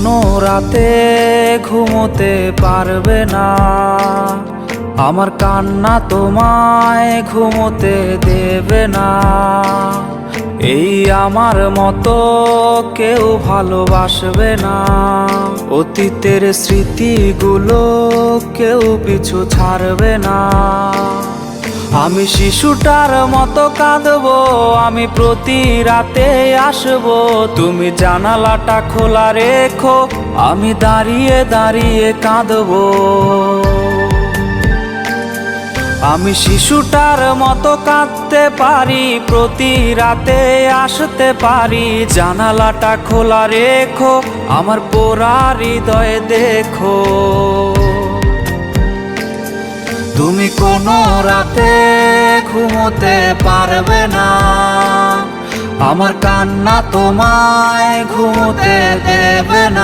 কোনো রাতে ঘুমোতে পারবে না, আমার কান্না তোমায় ঘুমোতে দেবে না। এই আমার মতো কেউ ভালোবাসবে না, অতীতের স্মৃতিগুলো কেউ পিছু ছাড়বে না। আমি শিশুটার মতো কাঁদবো, আমি প্রতি রাতে আসবো, তুমি জানালাটা খোলা রেখো, আমি দাঁড়িয়ে দাঁড়িয়ে কাঁদবো। আমি শিশুটার মতো কাঁদতে পারি, প্রতি রাতে আসতে পারি, জানালাটা খোলা রেখো, আমার পোড়া হৃদয় দেখো। তুমি কোনো রাতে ঘুমোতে পারবে না, আমার কান্না তোমায় ঘুমোতে দেবে না।